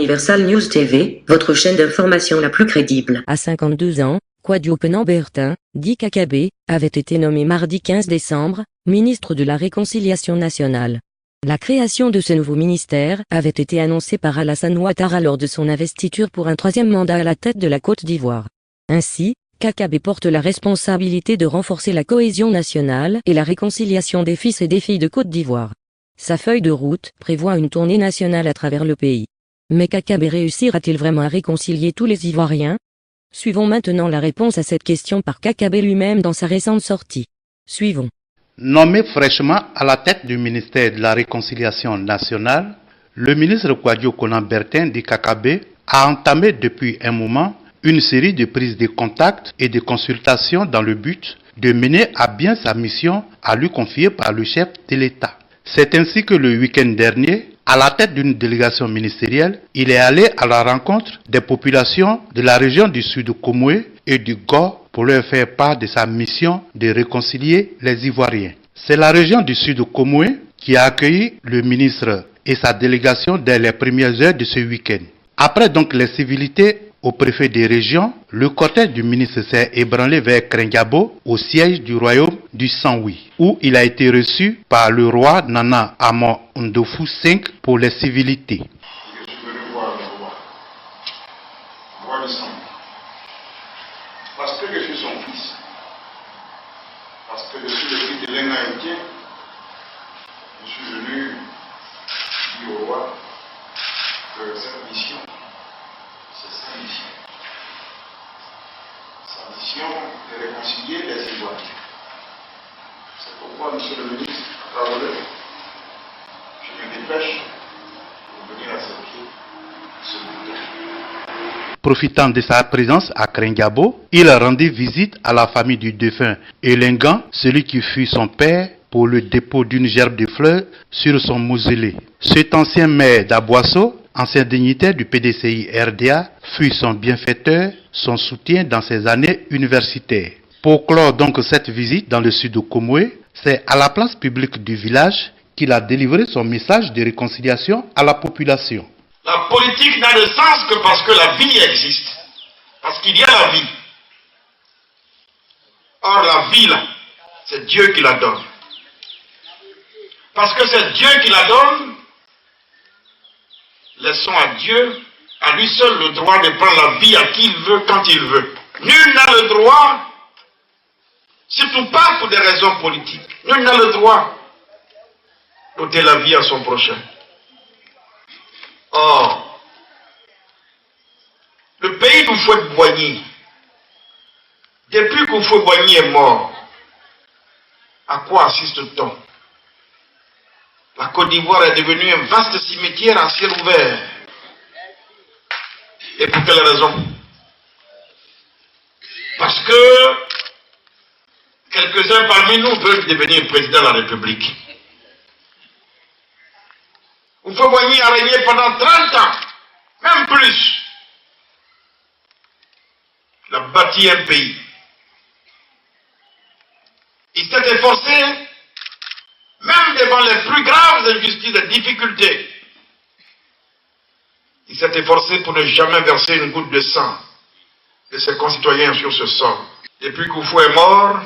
Universal News TV, votre chaîne d'information la plus crédible. À 52 ans, Kwadio Penambertin, dit Kakabe, avait été nommé mardi 15 décembre, ministre de la Réconciliation nationale. La création de ce nouveau ministère avait été annoncée par Alassane Ouattara lors de son investiture pour un troisième mandat à la tête de la Côte d'Ivoire. Ainsi, Kakabe porte la responsabilité de renforcer la cohésion nationale et la réconciliation des fils et des filles de Côte d'Ivoire. Sa feuille de route prévoit une tournée nationale à travers le pays. Mais Kakabe réussira-t-il vraiment à réconcilier tous les Ivoiriens? Suivons maintenant la réponse à cette question par Kakabe lui-même dans sa récente sortie. Suivons. Nommé fraîchement à la tête du ministère de la Réconciliation nationale, le ministre Kwadio Penambertin dit Kakabe a entamé depuis un moment une série de prises de contact et de consultations dans le but de mener à bien sa mission à lui confier par le chef de l'État. C'est ainsi que le week-end dernier, à la tête d'une délégation ministérielle, il est allé à la rencontre des populations de la région du Sud Comoé et du Gor pour leur faire part de sa mission de réconcilier les Ivoiriens. C'est la région du Sud Comoé qui a accueilli le ministre et sa délégation dès les premières heures de ce week-end. Après donc les civilités au préfet des régions, le cortège du ministre s'est ébranlé vers Krenjabo, au siège du royaume du Saint-Louis, où il a été reçu par le roi Nana Amo Ndofu V pour les civilités. Je suis venu voir le roi du sang, parce que je suis son fils, parce que je suis le fils de l'un haïtien. Je suis venu dire au roi que cette mission, c'est sa mission. Sa mission de réconcilier les Ivoiriens. C'est pourquoi, monsieur le ministre Traoré, je me dépêche pour venir accepter ce mandat. Profitant de sa présence à Krenjabo, il rendit visite à la famille du défunt Elengan, celui qui fut son père, pour le dépôt d'une gerbe de fleurs sur son mausolée. Cet ancien maire d'Aboisseau, ancien dignitaire du PDCI RDA, fut son bienfaiteur, son soutien dans ses années universitaires. Pour clore donc cette visite dans le sud de Comoé, c'est à la place publique du village qu'il a délivré son message de réconciliation à la population. La politique n'a de sens que parce que la vie existe, parce qu'il y a la vie. Or la vie là, c'est Dieu qui la donne. Parce que c'est Dieu qui la donne, laissons à Dieu, à lui seul, le droit de prendre la vie à qui il veut, quand il veut. Nul n'a le droit, surtout pas pour des raisons politiques, nul n'a le droit d'ôter la vie à son prochain. Or, le pays d'Houphouët-Boigny, depuis qu'Houphouët-Boigny est mort, à quoi assiste-t-on? La Côte d'Ivoire est devenue un vaste cimetière à ciel ouvert. Et pour quelle raison? Parce que quelques-uns parmi nous veulent devenir président de la République. Houphouët-Boigny a régné pendant 30 ans, même plus. Il a bâti un pays. Il s'est efforcé, même devant les plus graves injustices et difficultés, il s'est efforcé pour ne jamais verser une goutte de sang de ses concitoyens sur ce sol. Depuis qu'Oufou est mort,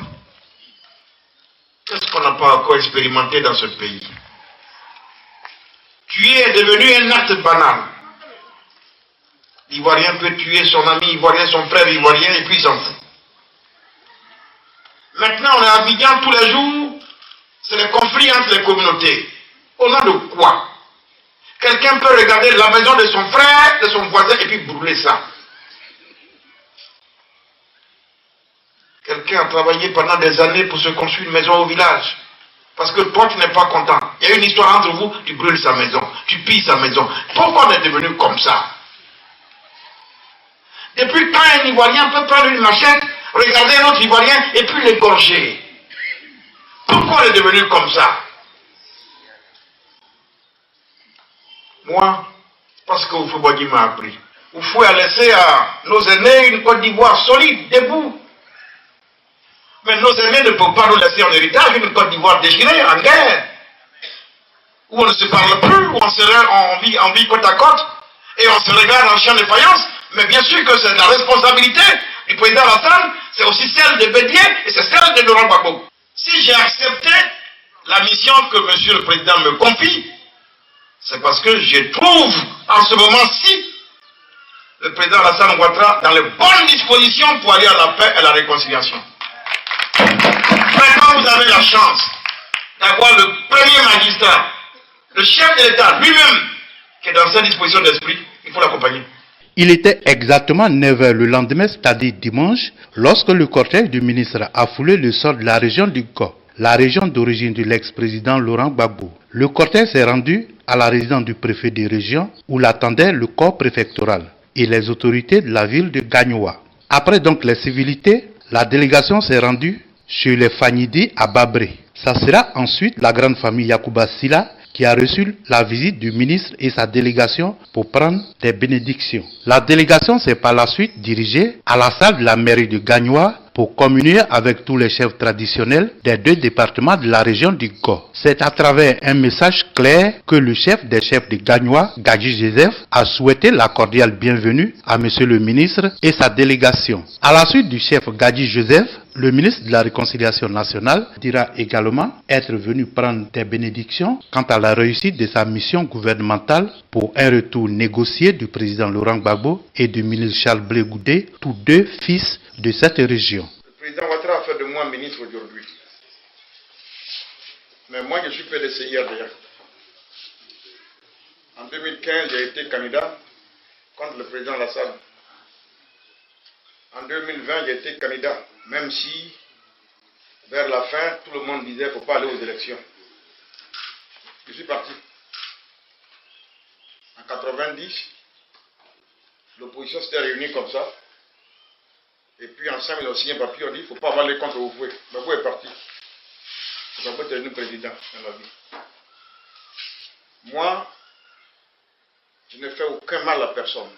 qu'est-ce qu'on n'a pas encore expérimenté dans ce pays? Tuer est devenu un acte banal. L'Ivoirien peut tuer son ami ivoirien, son frère ivoirien, et puis il s'en fout. Maintenant, on est à Abidjan tous les jours, c'est les conflits entre les communautés. Au nom de quoi? Quelqu'un peut regarder la maison de son frère, de son voisin, et puis brûler ça. Quelqu'un a travaillé pendant des années pour se construire une maison au village. Parce que toi, tu n'es pas content. Il y a une histoire entre vous, tu brûles sa maison, tu pilles sa maison. Pourquoi on est devenu comme ça? Depuis quand un Ivoirien peut prendre une machette, regarder un autre Ivoirien et puis l'égorger? Pourquoi on est devenu comme ça? Moi, parce que Houphouët-Boigny m'a appris. Houphouët a laissé à nos aînés une Côte d'Ivoire solide, debout. Mais nos aînés ne peuvent pas nous laisser en héritage une Côte d'Ivoire déchirée, en guerre. Où on ne se parle plus, où on serait en vie côte à côte. et on se regarde en chien de faïence, mais bien sûr que c'est la responsabilité du président Alassane, c'est aussi celle de Bédié et c'est celle de Laurent Gbagbo. Si j'ai accepté la mission que monsieur le président me confie, c'est parce que je trouve en ce moment-ci le président Alassane Ouattara dans les bonnes dispositions pour aller à la paix et à la réconciliation. Mais quand vous avez la chance d'avoir le premier magistrat, le chef de l'État lui-même, qui est dans cette disposition d'esprit, il faut l'accompagner. Il était exactement 9h le lendemain, c'est-à-dire dimanche, lorsque le cortège du ministre a foulé le sol de la région du Go, la région d'origine de l'ex-président Laurent Gbagbo. Le cortège s'est rendu à la résidence du préfet de région où l'attendait le corps préfectoral et les autorités de la ville de Gagnoa. Après donc les civilités, la délégation s'est rendue chez les Fanidi à Babré. Ça sera ensuite la grande famille Yacouba Silla qui a reçu la visite du ministre et sa délégation pour prendre des bénédictions. La délégation s'est par la suite dirigée à la salle de la mairie de Gagnoa pour communier avec tous les chefs traditionnels des 2 départements de la région du Go. C'est à travers un message clair que le chef des chefs de Gagnoa, Gadji Joseph, a souhaité la cordiale bienvenue à monsieur le ministre et sa délégation. À la suite du chef Gadji Joseph, le ministre de la Réconciliation nationale dira également être venu prendre des bénédictions quant à la réussite de sa mission gouvernementale pour un retour négocié du président Laurent Gbagbo et du ministre Charles Blé Goudé, tous 2 fils de cette région. Le président Ouattara a fait de moi ministre aujourd'hui. Mais moi, je suis PDC hier d'ailleurs. En 2015, j'ai été candidat contre le président Alassane. En 2020, j'ai été candidat, même si, vers la fin, tout le monde disait qu'il ne faut pas aller aux élections. Je suis parti. En 90, l'opposition s'était réunie comme ça. Et puis ensemble, ils ont signé un papier, on dit qu'il ne faut pas aller contre Oufoué. Gbagbo est parti. Gbagbo est devenu président dans la vie. Moi, je ne fais aucun mal à personne.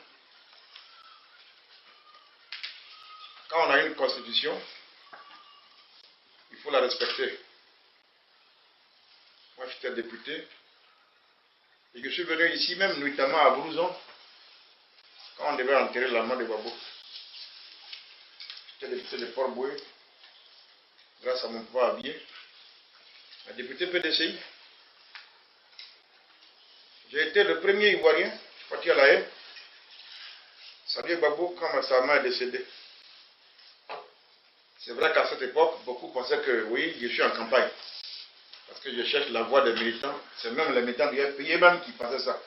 Quand on a une constitution, il faut la respecter. Moi, j'étais député. Et je suis venu ici, même nuitamment à Blouson, quand on devait enterrer la main de Gbagbo. J'étais député de Port-Boué, grâce à mon pouvoir habillé. Un député PDCI. J'ai été le premier Ivoirien, je suis parti à la haie, saluer Gbagbo quand sa main est décédée. C'est vrai qu'à cette époque, beaucoup pensaient que oui, je suis en campagne. Parce que je cherche la voix des militants. C'est même les militants du FPI même qui pensaient ça.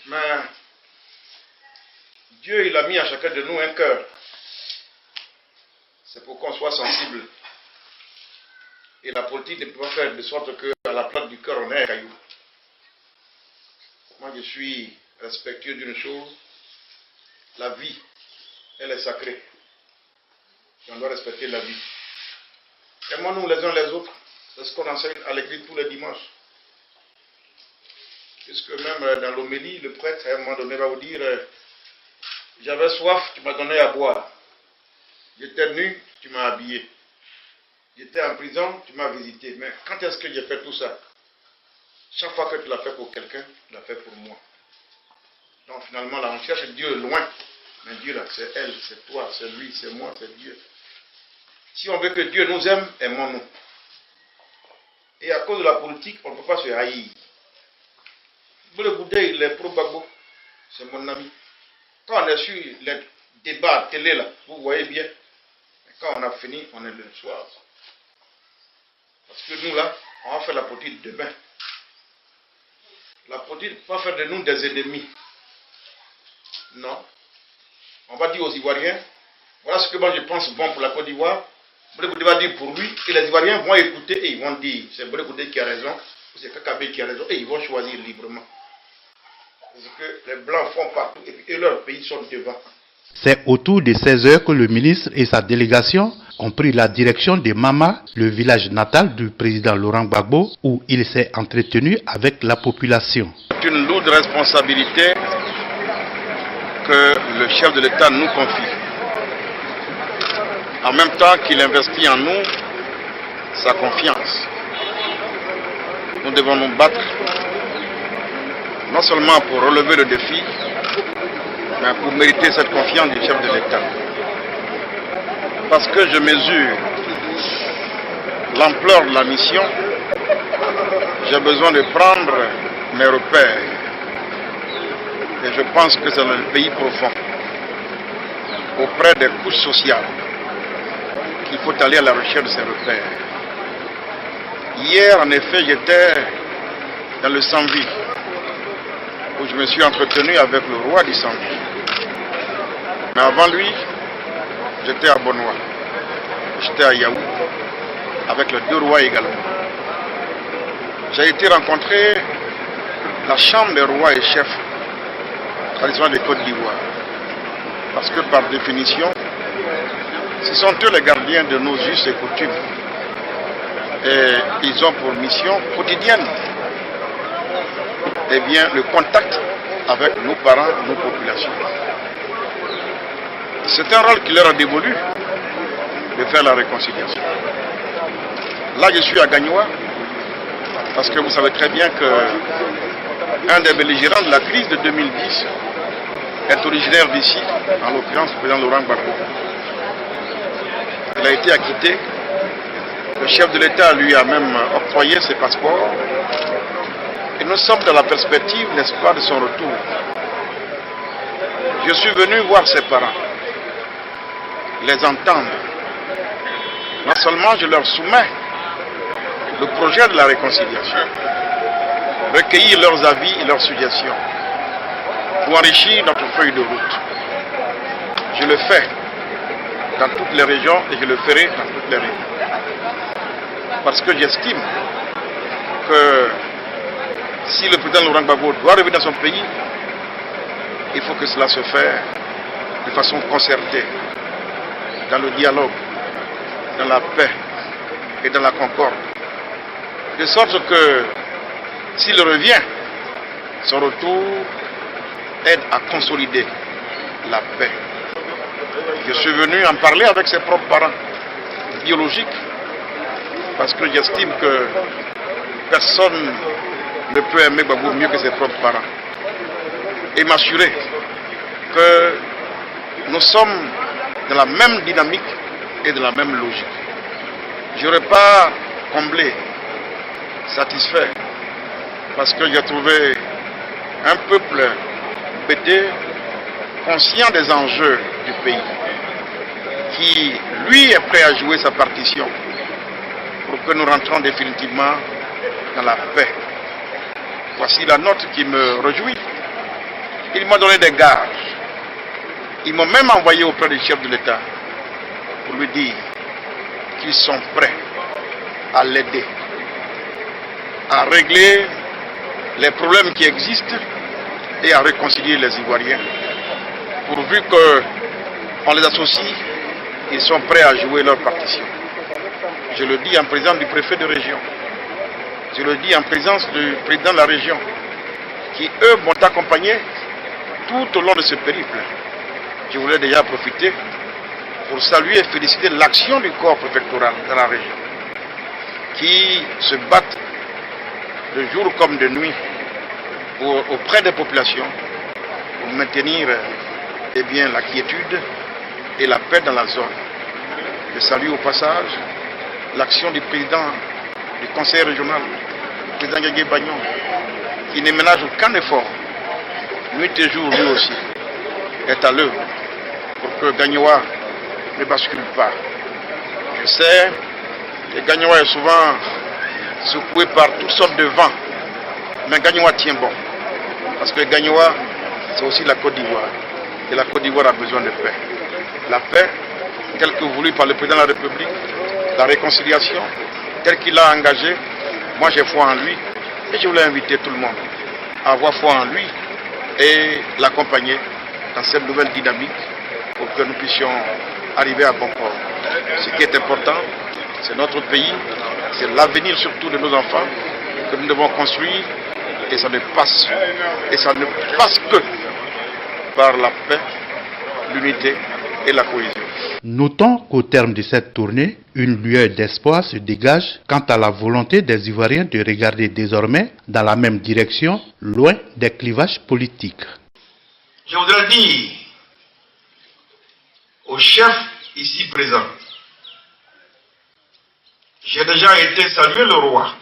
Mais Dieu, il a mis à chacun de nous un cœur. C'est pour qu'on soit sensible. Et la politique ne peut pas faire de sorte qu'à la place du cœur, on ait un caillou. Moi, je suis respectueux d'une chose. La vie, elle est sacrée. Et on doit respecter la vie. Aimons-nous les uns les autres. C'est ce qu'on enseigne à l'église tous les dimanches. Puisque même dans l'homélie, le prêtre, à un moment donné, va vous dire j'avais soif, tu m'as donné à boire. J'étais nu, tu m'as habillé. J'étais en prison, tu m'as visité. Mais quand est-ce que j'ai fait tout ça? Chaque fois que tu l'as fait pour quelqu'un, tu l'as fait pour moi. Donc finalement, là, on cherche Dieu loin. Mais Dieu, là, c'est elle, c'est toi, c'est lui, c'est moi, c'est Dieu. Si on veut que Dieu nous aime, aimons-nous. Et à cause de la politique, on ne peut pas se haïr. Blé Goudé, il est pro-Gbagbo. C'est mon ami. Quand on est sur les débats à télé, là, vous voyez bien. Quand on a fini, on est le soir. Parce que nous, là, on va faire la politique demain. La politique ne peut pas faire de nous des ennemis. Non. On va dire aux Ivoiriens, voilà ce que moi je pense bon pour la Côte d'Ivoire. Blé Goudé va dire pour lui, et les Ivoiriens vont écouter et ils vont dire, c'est Blé Goudé qui a raison, ou c'est Kakabé qui a raison, et ils vont choisir librement. Parce que les Blancs font partout, et leurs pays sont devant. C'est autour de 16h que le ministre et sa délégation ont pris la direction de Mama, le village natal du président Laurent Gbagbo, où il s'est entretenu avec la population. C'est une lourde responsabilité que le chef de l'État nous confie. En même temps qu'il investit en nous sa confiance. Nous devons nous battre non seulement pour relever le défi, mais pour mériter cette confiance du chef de l'État. Parce que je mesure l'ampleur de la mission, j'ai besoin de prendre mes repères. Et je pense que c'est dans le pays profond, auprès des couches sociales, qu'il faut aller à la recherche de ces repères. Hier, en effet, j'étais dans le Sambi, où je me suis entretenu avec le roi du Sambi. Mais avant lui, j'étais à Bonoa, j'étais à Yaou, avec les deux rois également. J'ai été rencontrer la chambre des rois et chefs traditionnels de Côte d'Ivoire. Parce que par définition, ce sont eux les gardiens de nos us et coutumes. Et ils ont pour mission quotidienne le contact avec nos parents, nos populations. C'est un rôle qui leur a dévolu de faire la réconciliation. Là, je suis à Gagnoa, parce que vous savez très bien qu'un des belligérants de la crise de 2010 est originaire d'ici, en l'occurrence le président Laurent Gbagbo. Il a été acquitté. Le chef de l'État lui a même octroyé ses passeports. Et nous sommes dans la perspective, n'est-ce pas, de son retour. Je suis venu voir ses parents, les entendre. Non seulement je leur soumets le projet de la réconciliation, recueillir leurs avis et leurs suggestions pour enrichir notre feuille de route. Je le fais dans toutes les régions et je le ferai dans toutes les régions. Parce que j'estime que si le président Laurent Gbagbo doit revenir dans son pays, il faut que cela se fasse de façon concertée, dans le dialogue, dans la paix et dans la concorde. De sorte que s'il revient, son retour aide à consolider la paix. Je suis venu en parler avec ses propres parents biologiques, parce que j'estime que personne ne peut aimer Gbagbo mieux que ses propres parents. Et m'assurer que nous sommes dans la même dynamique et de la même logique. Je n'aurais pas comblé, satisfait, parce que j'ai trouvé un peuple bêté, conscient des enjeux du pays, qui, lui, est prêt à jouer sa partition pour que nous rentrons définitivement dans la paix. Voici la note qui me réjouit. Il m'a donné des gages. Ils m'ont même envoyé auprès du chef de l'État pour lui dire qu'ils sont prêts à l'aider, à régler les problèmes qui existent et à réconcilier les Ivoiriens. Pourvu qu'on les associe, ils sont prêts à jouer leur partition. Je le dis en présence du préfet de région. Je le dis en présence du président de la région, qui eux m'ont accompagné tout au long de ce périple. Je voulais déjà profiter pour saluer et féliciter l'action du corps préfectoral dans la région, qui se battent de jour comme de nuit auprès des populations pour maintenir la quiétude et la paix dans la zone. Je salue au passage l'action du président du conseil régional, le président Guégué Bagnon, qui ne ménage aucun effort, nuit et jour lui aussi, est à l'œuvre pour que Gagnoa ne bascule pas. Je sais que Gagnoa est souvent secoué par toutes sortes de vents, mais Gagnoa tient bon, parce que Gagnoa, c'est aussi la Côte d'Ivoire, et la Côte d'Ivoire a besoin de paix. La paix, telle que voulue par le président de la République, la réconciliation, telle qu'il a engagée, moi j'ai foi en lui, et je voulais inviter tout le monde à avoir foi en lui et l'accompagner dans cette nouvelle dynamique pour que nous puissions arriver à bon port. Ce qui est important, c'est notre pays, c'est l'avenir surtout de nos enfants que nous devons construire, et ça ne passe que par la paix, l'unité et la cohésion. Notons qu'au terme de cette tournée, une lueur d'espoir se dégage quant à la volonté des Ivoiriens de regarder désormais dans la même direction, loin des clivages politiques. Je voudrais dire aux chefs ici présents, j'ai déjà été saluer le roi.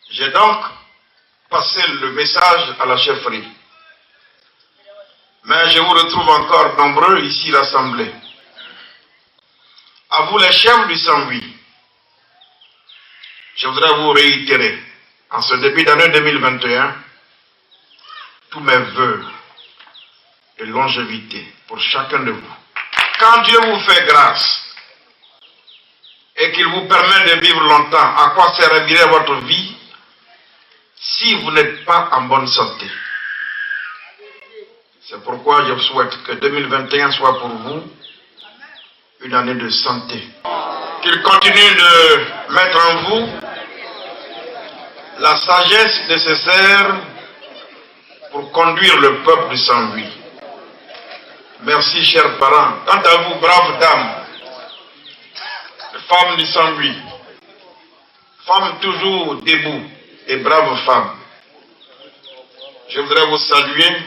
J'ai donc passé le message à la chefferie. Mais je vous retrouve encore nombreux ici rassemblés. À vous les chefs du 108, je voudrais vous réitérer, en ce début d'année 2021, tous mes vœux de longévité pour chacun de vous. Quand Dieu vous fait grâce et qu'il vous permet de vivre longtemps, à quoi servirait votre vie si vous n'êtes pas en bonne santé? C'est pourquoi je souhaite que 2021 soit pour vous une année de santé. Qu'il continue de mettre en vous la sagesse nécessaire pour conduire le peuple du 108. Merci, chers parents. Quant à vous, braves dames, femmes du 108, femmes toujours debout et braves femmes, je voudrais vous saluer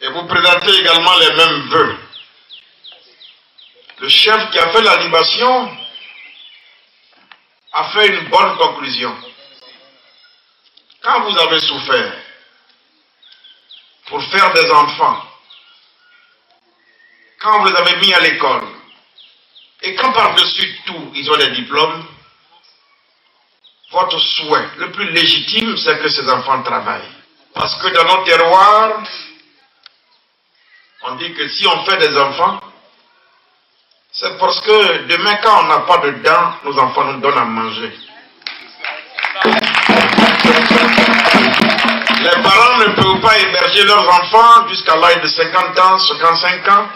et vous présenter également les mêmes vœux. Le chef qui a fait l'animation a fait une bonne conclusion. Quand vous avez souffert pour faire des enfants, quand vous les avez mis à l'école, et quand par-dessus tout, ils ont des diplômes, votre souhait le plus légitime, c'est que ces enfants travaillent. Parce que dans nos terroirs, on dit que si on fait des enfants, c'est parce que demain, quand on n'a pas de dents, nos enfants nous donnent à manger. Les parents ne peuvent pas héberger leurs enfants jusqu'à l'âge de 50 ans, 55 ans.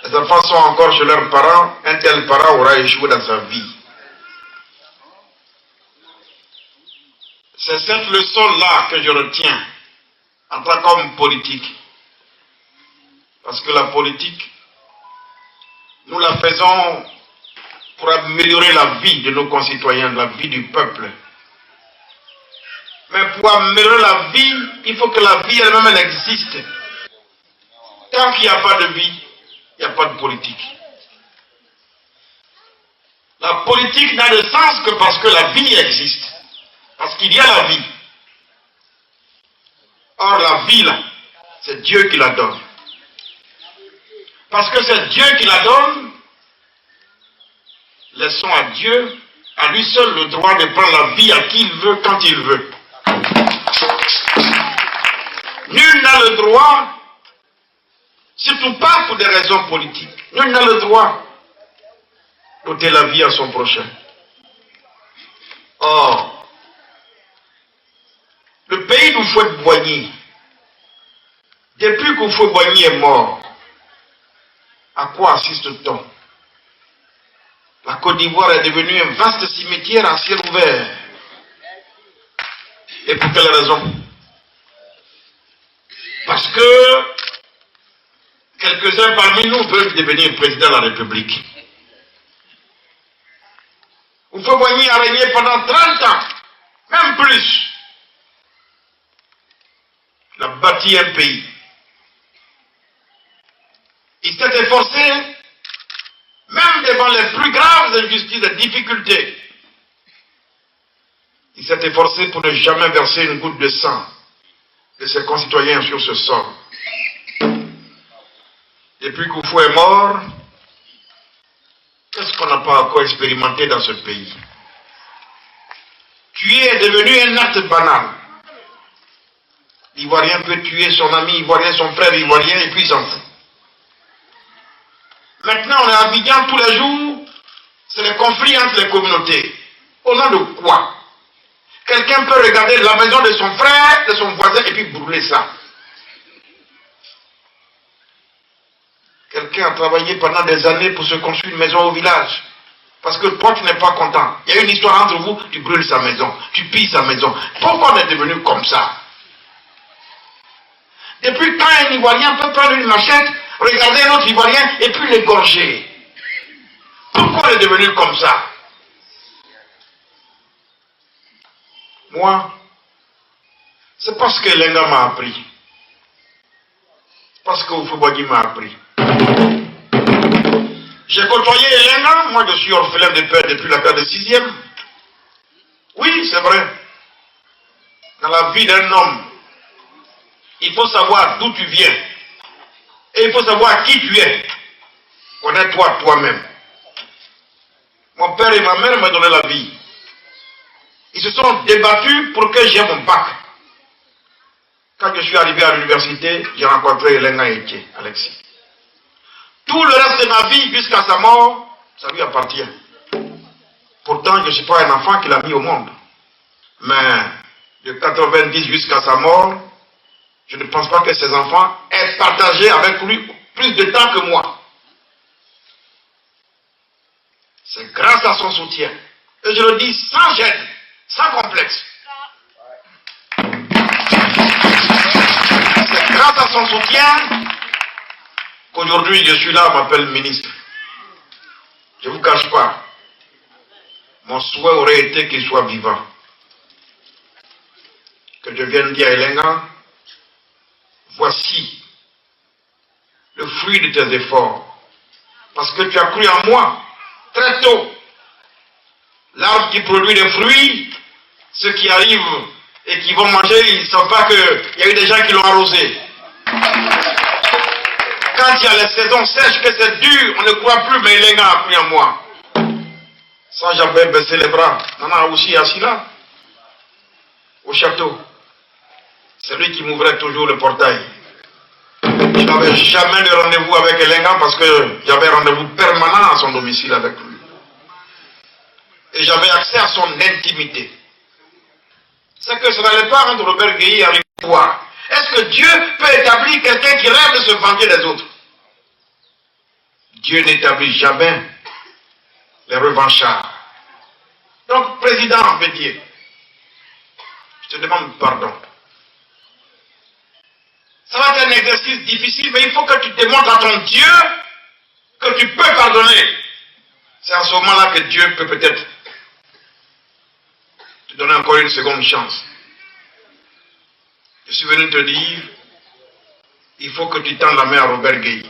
Les enfants sont encore chez leurs parents. Un tel parent aura échoué dans sa vie. C'est cette leçon-là que je retiens en tant qu'homme politique. Parce que la politique, nous la faisons pour améliorer la vie de nos concitoyens, la vie du peuple. Mais pour améliorer la vie, il faut que la vie elle-même elle existe. Tant qu'il n'y a pas de vie, il n'y a pas de politique. La politique n'a de sens que parce que la vie existe. Parce qu'il y a la vie. Or la vie là, c'est Dieu qui la donne. Parce que c'est Dieu qui la donne, laissons à Dieu, à lui seul le droit de prendre la vie à qui il veut, quand il veut. Nul n'a le droit, surtout pas pour des raisons politiques, nul n'a le droit d'ôter la vie à son prochain. Or, le pays d'Houphouët-Boigny, depuis qu'Houphouët-Boigny est mort, à quoi assiste-t-on? La Côte d'Ivoire est devenue un vaste cimetière à ciel ouvert. Et pour quelle raison? Parce que quelques-uns parmi nous veulent devenir président de la République. Houphouët-Boigny a régné pendant 30 ans, même plus. Il a bâti un pays. Il s'est efforcé, même devant les plus graves injustices et difficultés, il s'est efforcé pour ne jamais verser une goutte de sang de ses concitoyens sur ce sol. Depuis qu'Oufou est mort, qu'est-ce qu'on n'a pas encore expérimenté dans ce pays? Tuer est devenu un acte banal. L'Ivoirien peut tuer son ami ivoirien, son frère ivoirien, et puis il s'en fout. Maintenant, on est à Abidjan tous les jours, c'est les conflits entre les communautés. Au nom de quoi? Quelqu'un peut regarder la maison de son frère, de son voisin, et puis brûler ça. Quelqu'un a travaillé pendant des années pour se construire une maison au village. Parce que toi, tu n'es pas content. Il y a une histoire entre vous, tu brûles sa maison, tu pilles sa maison. Pourquoi on est devenu comme ça? Depuis quand un Ivoirien peut prendre une machette, regarder un autre Ivoirien et puis l'égorger. Pourquoi il est devenu comme ça? Moi, c'est parce que Lenga m'a appris. Parce que Oufouboigui m'a appris. J'ai côtoyé Lenga, moi je suis orphelin de père depuis la classe de 6e. Oui, c'est vrai. Dans la vie d'un homme, il faut savoir d'où tu viens. Et il faut savoir qui tu es. Connais-toi toi-même. Mon père et ma mère m'ont donné la vie. Ils se sont débattus pour que j'aie mon bac. Quand je suis arrivé à l'université, j'ai rencontré Lenga Etier, Alexis. Tout le reste de ma vie, jusqu'à sa mort, ça lui appartient. Pourtant, je ne suis pas un enfant qu'il a mis au monde. Mais de 90 jusqu'à sa mort, je ne pense pas que ses enfants aient partagé avec lui plus de temps que moi. C'est grâce à son soutien. Et je le dis sans gêne, sans complexe. C'est grâce à son soutien qu'aujourd'hui je suis là, on m'appelle ministre. Je ne vous cache pas. Mon souhait aurait été qu'il soit vivant. Que je vienne dire à Elenga, voici le fruit de tes efforts. Parce que tu as cru en moi très tôt. L'arbre qui produit des fruits, ceux qui arrivent et qui vont manger, ils ne savent pas qu'il y a eu des gens qui l'ont arrosé. Quand il y a les saisons sèches, que c'est dur, on ne croit plus, mais Elenga a cru en moi. Sans jamais baisser les bras. Nana aussi assis là, au château. C'est lui qui m'ouvrait toujours le portail. Je n'avais jamais de rendez-vous avec Elenga parce que j'avais rendez-vous permanent à son domicile avec lui. Et j'avais accès à son intimité. C'est que ce n'allait pas rendre Robert Guéhi à pouvoir. Est-ce que Dieu peut établir quelqu'un qui rêve de se venger des autres? Dieu n'établit jamais les revanchards. Donc, président Bédier, je te demande pardon. Ça va être un exercice difficile, mais il faut que tu démontres à ton Dieu que tu peux pardonner. C'est à ce moment-là que Dieu peut peut-être te donner encore une seconde chance. Je suis venu te dire, il faut que tu tendes la main à Robert Guéhi.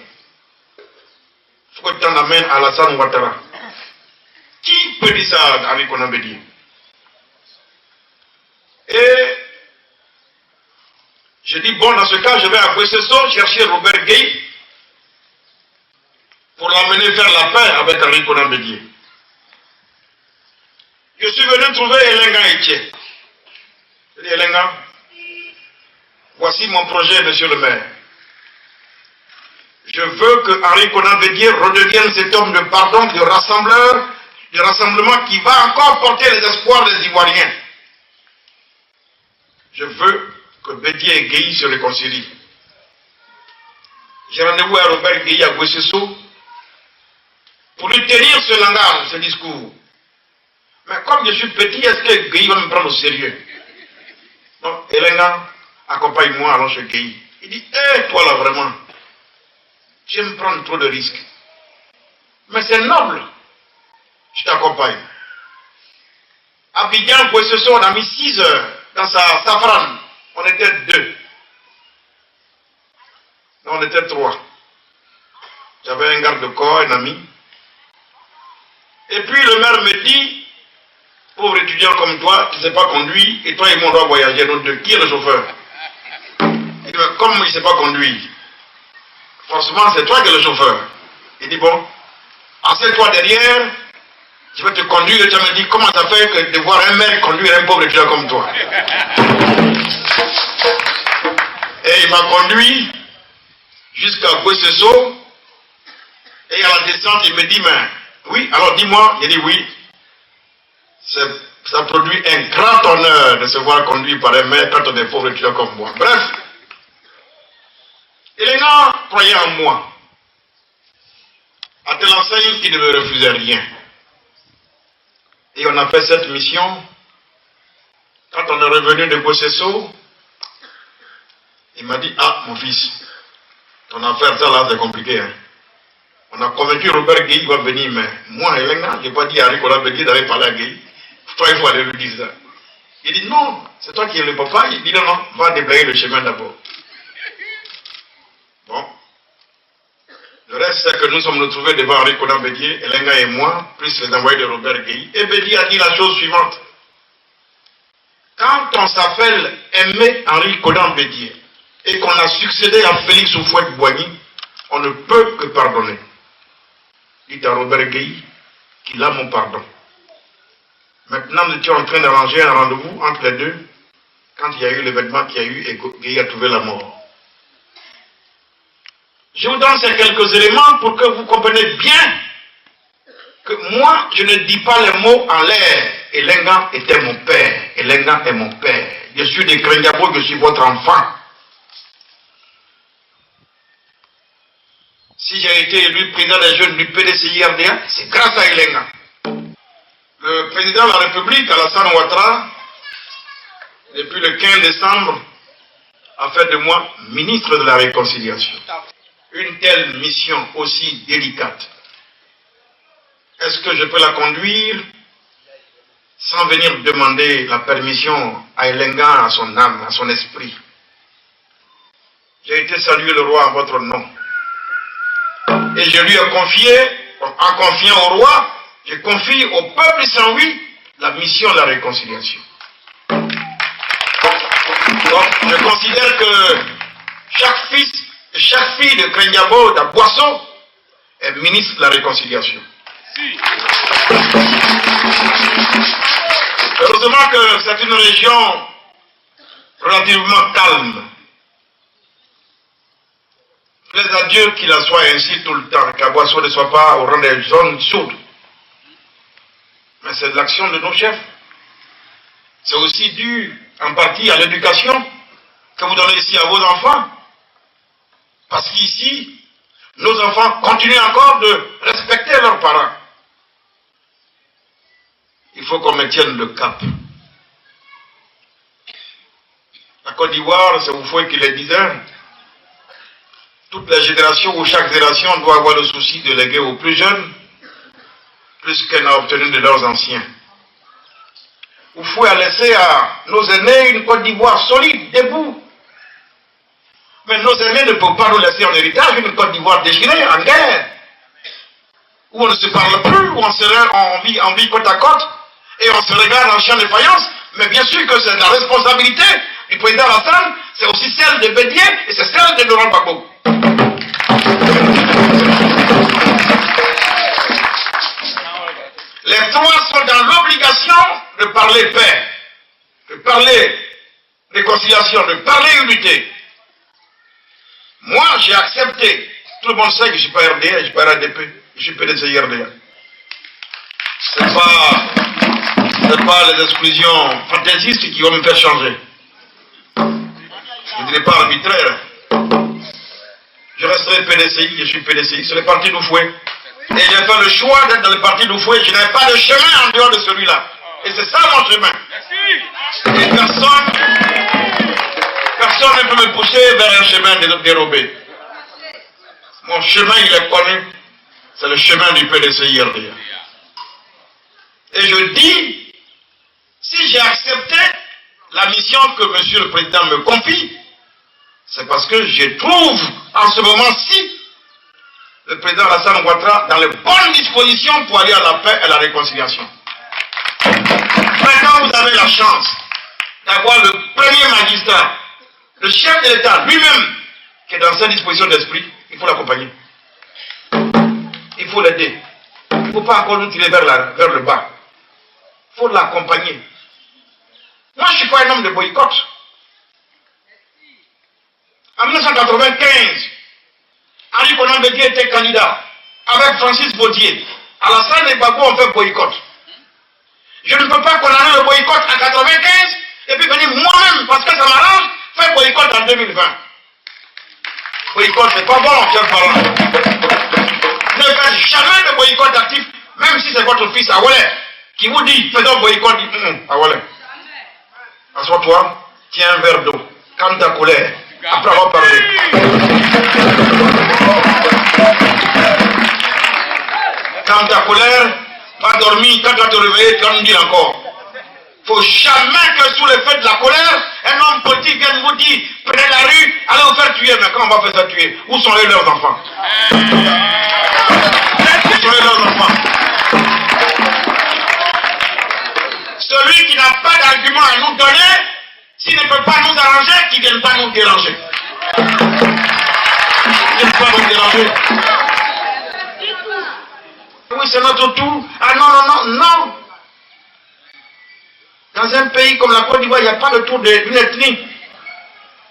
Il faut que tu tendes la main à Alassane Ouattara. Qui peut dire ça à Henri Konan Bédier? Et je dis, bon, dans ce cas, je vais à Bouessesso chercher Robert Guéhi pour l'amener faire la paix avec Henri Konan Bédier. Je suis venu trouver Elenga Etier. Je dis, Elenga, voici mon projet, monsieur le maire. Je veux que Henri Konan Bédier redevienne cet homme de pardon, de rassembleur, de rassemblement qui va encore porter les espoirs des Ivoiriens. Je veux que Bédier et Guéhi se réconcilient. J'ai rendez-vous à Robert Guéhi à Bouessesso pour lui tenir ce langage, ce discours. Mais comme je suis petit, est-ce que Guéhi va me prendre au sérieux? Donc, Elenga, accompagne-moi, allons chez Guéhi. Il dit, toi là vraiment, tu me prendre trop de risques. Mais c'est noble. Je t'accompagne. À Abidjan, Bouessesso, on a mis 6 heures dans sa safrane. On était 2. Non, on était 3. J'avais un garde-corps, un ami. Et puis le maire me dit, pauvre étudiant comme toi, tu ne sais pas conduire, et toi et moi on doit voyager. Donc, qui est le chauffeur? Il dit, comme il ne sait pas conduire, forcément c'est toi qui es le chauffeur. Il dit, bon, assieds-toi derrière, je vais te conduire, et tu me dis, comment ça fait que de voir un maire conduire un pauvre étudiant comme toi? Et il m'a conduit jusqu'à Bouessesso, et à la descente, il me dit, mais oui, alors dis-moi, il dit oui, ça produit un grand honneur de se voir conduit par un maire quand on est pauvre étudiant comme moi. Bref, Elenga croyait en moi, à telle enseigne qu'il ne me refusait rien. Et on a fait cette mission. Quand on est revenu de Bouessesso, il m'a dit, ah mon fils, Ton affaire, ça là, c'est compliqué. Hein. On a convaincu Robert Gueye va venir, mais moi, Elena, je n'ai pas dit à Ricola Bédié d'aller parler à Gueye. Toi, il faut aller lui dire ça. Il dit non, c'est toi qui es le papa. Il dit non, non, va déblayer le chemin d'abord. Bon. Le reste, c'est que nous sommes retrouvés devant Henri Konan Bédié, Elenga et moi, plus les envoyés de Robert Gueye. Et Bédié a dit la chose suivante. Quand on s'appelle Aimé Henri Konan Bédié et qu'on a succédé à Félix Houphouët-Boigny, on ne peut que pardonner. Dites à Robert Gueye qu'il a mon pardon. Maintenant, nous étions en train d'arranger un rendez-vous entre les deux quand il y a eu l'événement qu'il y a eu et Gueye a trouvé la mort. Je vous donne ces quelques éléments pour que vous compreniez bien que moi, je ne dis pas les mots en l'air. Elenga était mon père. Elenga est mon père. Je suis de Krendiabo, je suis votre enfant. Si j'ai été élu président des jeunes du PDCI-RDA, c'est grâce à Elenga. Le président de la République, Alassane Ouattara, depuis le 15 décembre, a fait de moi ministre de la Réconciliation. Une telle mission aussi délicate, est-ce que je peux la conduire sans venir demander la permission à Elenga, à son âme, à son esprit? J'ai été saluer le roi en votre nom. Et je lui ai confié, en confiant au roi, je confie au peuple sans lui la mission de la réconciliation. Donc, je considère que chaque fils et chaque fille de Krendiabo, d'Aboisseau, est ministre de la réconciliation. Heureusement que c'est une région relativement calme. Plaise à Dieu qu'il en soit ainsi tout le temps, qu'Aboisseau ne soit pas au rang des zones sourdes. Mais c'est de l'action de nos chefs. C'est aussi dû en partie à l'éducation que vous donnez ici à vos enfants. Parce qu'ici, nos enfants continuent encore de respecter leurs parents. Il faut qu'on maintienne le cap. La Côte d'Ivoire, c'est Houphouët qui le disait. Toutes les générations ou chaque génération doit avoir le souci de léguer aux plus jeunes plus qu'elle n'a obtenu de leurs anciens. Houphouët a laissé à nos aînés une Côte d'Ivoire solide, debout. Mais nos aînés ne peuvent pas nous laisser en héritage une Côte d'Ivoire déchirée, en guerre, où on ne se parle plus, où on vit côte à côte, et on se regarde en chien de faïence. Mais bien sûr que c'est la responsabilité du président Alassane, c'est aussi celle de Bédié et c'est celle de Laurent Gbagbo. Les trois sont dans l'obligation de parler paix, de parler réconciliation, de parler unité. Moi, j'ai accepté. Tout le monde sait que je ne suis pas RDA, je ne suis pas RADP, je suis PDCI-RDA. Ce n'est pas les exclusions fantaisistes qui vont me faire changer. Je ne dirais pas arbitraire. Je resterai PDCI, je suis PDCI, c'est le parti d'Houphouët. Et j'ai fait le choix d'être dans le parti d'Houphouët. Je n'ai pas de chemin en dehors de celui-là. Et c'est ça mon chemin. Et personne ne peut me pousser vers un chemin dérobé. Mon chemin, il est connu. C'est le chemin du PDCI-RDA. Et je dis, si j'ai accepté la mission que M. le Président me confie, c'est parce que je trouve en ce moment-ci le président Alassane Ouattara dans les bonnes dispositions pour aller à la paix et à la réconciliation. Maintenant, vous avez la chance d'avoir le premier magistrat, le chef de l'État lui-même, qui est dans cette disposition d'esprit. Il faut l'accompagner. Il faut l'aider. Il ne faut pas encore nous tirer vers le bas. Il faut l'accompagner. Moi, je ne suis pas un homme de boycott. En 1995, Henri Konan Bédié était candidat avec Francis Baudhier. Alassane et Gbagbo ont fait boycott. Je ne peux pas condamner le boycott en 1995 et puis venir moi-même, parce que ça m'arrange, faire boycott en 2020. Boycott, c'est pas bon, chers parents. Ne faites jamais de boycott actif, même si c'est votre fils Awale qui vous dit faisons boycott. Awale, assois-toi, tiens un verre d'eau, calme ta colère, après avoir parlé. Quand tu as colère, pas dormi, quand tu vas te réveiller, tu vas nous dire encore. Il ne faut jamais que sous l'effet de la colère, un homme politique vienne vous dire, prenez la rue, allez vous faire tuer. Mais quand on va faire ça tuer, où sont leurs enfants? Où sont leurs enfants? Celui qui n'a pas d'argument à nous donner, s'il ne peut pas nous arranger, qu'il ne vienne pas nous déranger. Il ne peut pas nous déranger. Oui, c'est notre tour. Ah non, non, non, non. Dans un pays comme la Côte d'Ivoire, il n'y a pas le tour d'une ethnie.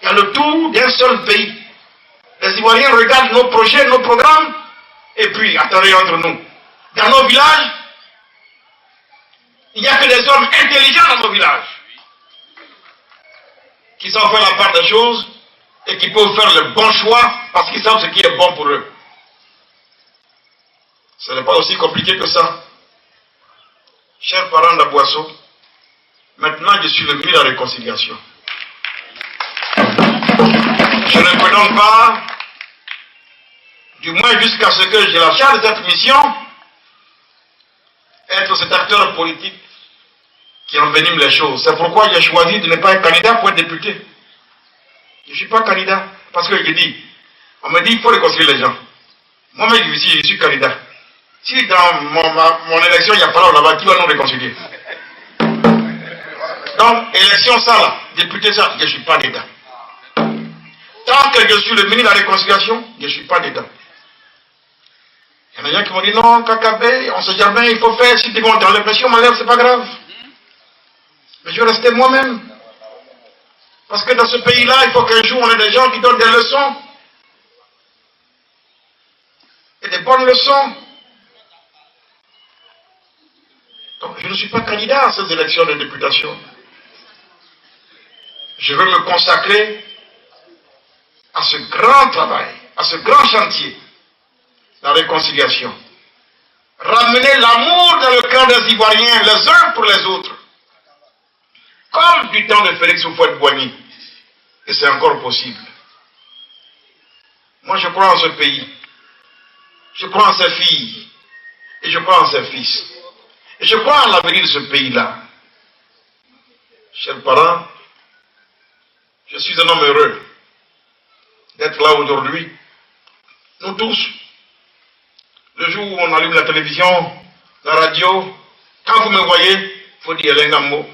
Il y a le tour d'un seul pays. Les Ivoiriens regardent nos projets, nos programmes, et puis, attendez entre nous. Dans nos villages, il n'y a que des hommes intelligents dans nos villages qui savent faire la part des choses et qui peuvent faire le bon choix parce qu'ils savent ce qui est bon pour eux. Ce n'est pas aussi compliqué que ça. Chers parents d'Abouasso, maintenant je suis le ministre de la réconciliation. Je ne peux donc pas, du moins jusqu'à ce que j'ai la charge de cette mission, être cet acteur politique qui envenime les choses. C'est pourquoi j'ai choisi de ne pas être candidat pour être député. Je ne suis pas candidat. Parce que je dis, on me dit qu'il faut réconcilier les gens. Moi-même, je suis candidat. Si dans mon élection, il n'y a pas là-bas, qui va nous réconcilier? Donc, élection ça là, député ça, je ne suis pas dedans. Tant que je suis le ministre de la réconciliation, je ne suis pas dedans. Il y en a des gens qui m'ont dit non, Kakabé, on ne sait jamais, il faut faire, si tu vas dans l'impression, m'enlève, c'est pas grave. Mais je vais rester moi-même. Parce que dans ce pays-là, il faut qu'un jour on ait des gens qui donnent des leçons. Et des bonnes leçons. Donc je ne suis pas candidat à ces élections de députation. Je veux me consacrer à ce grand travail, à ce grand chantier, la réconciliation. Ramener l'amour dans le cœur des Ivoiriens, les uns pour les autres. Comme du temps de Félix Houphouët-Boigny. Et c'est encore possible. Moi je crois en ce pays. Je crois en ses filles. Et je crois en ses fils. Et je crois en l'avenir de ce pays-là. Chers parents, je suis un homme heureux d'être là aujourd'hui. Nous tous. Le jour où on allume la télévision, la radio, quand vous me voyez, il faut dire Lengambo.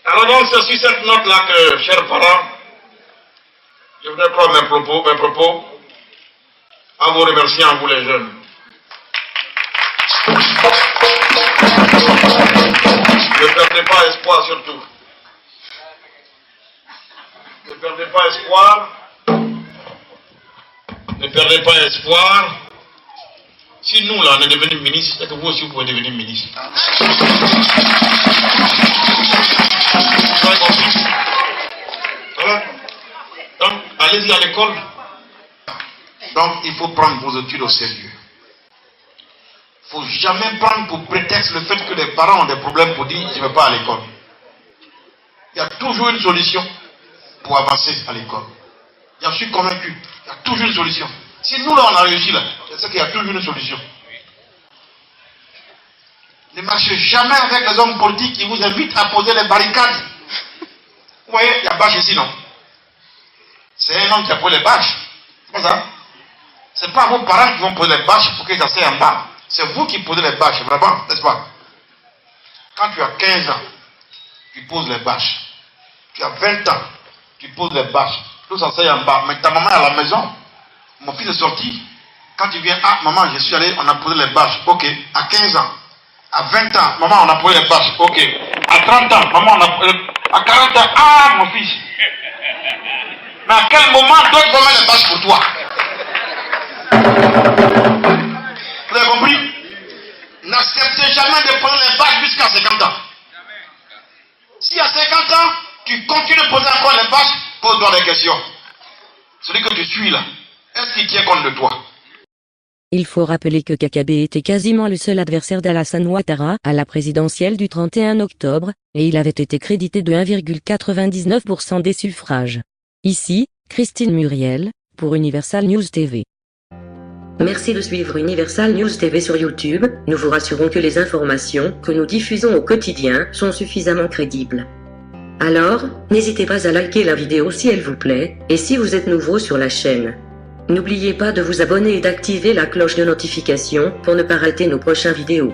Alors donc, c'est sur cette note-là que, chers parents, je voudrais prendre mes propos en vous remerciant, vous les jeunes. Ne perdez pas espoir surtout. Ne perdez pas espoir. Ne perdez pas espoir. Si nous, là, on est devenus ministres, c'est que vous aussi, vous pouvez devenir ministre. Voilà. Donc, allez-y à l'école. Donc, il faut prendre vos études au sérieux. Il ne faut jamais prendre pour prétexte le fait que les parents ont des problèmes pour dire « je ne vais pas à l'école ». Il y a toujours une solution pour avancer à l'école. J'en suis convaincu. Il y a toujours une solution. Si nous, là, on a réussi, là, je sais qu'il y a toujours une solution. Ne marchez jamais avec les hommes politiques qui vous invitent à poser les barricades. Vous voyez, il y a bâche ici, non? C'est un homme qui a posé les bâches. C'est pas ça? Ce n'est pas vos parents qui vont poser les bâches pour qu'ils s'asseyent en bas. C'est vous qui posez les bâches, vraiment, n'est-ce pas? Quand tu as 15 ans, tu poses les bâches. Tu as 20 ans, tu poses les bâches. Tous s'asseyent en bas. Mais ta maman est à la maison. Mon fils est sorti. Quand tu viens, ah, maman, je suis allé, on a posé les bâches. Ok. À 15 ans. À 20 ans, maman, on a posé les bâches. Ok. À 30 ans, maman, on a posé. À 40 ans, ah, mon fils. Mais à quel moment d'autres vont mettre les bâches pour toi? Vous avez compris? N'acceptez jamais de prendre les bâches jusqu'à 50 ans. Si à 50 ans, tu continues de poser encore les bâches, pose-toi des questions. Celui que tu suis là, est-ce qu'il tient compte de toi? Il faut rappeler que Kakabé était quasiment le seul adversaire d'Alassane Ouattara à la présidentielle du 31 octobre, et il avait été crédité de 1,99% des suffrages. Ici, Christine Muriel, pour Universal News TV. Merci de suivre Universal News TV sur YouTube. Nous vous rassurons que les informations que nous diffusons au quotidien sont suffisamment crédibles. Alors, n'hésitez pas à liker la vidéo si elle vous plaît, et si vous êtes nouveau sur la chaîne. N'oubliez pas de vous abonner et d'activer la cloche de notification pour ne pas rater nos prochaines vidéos.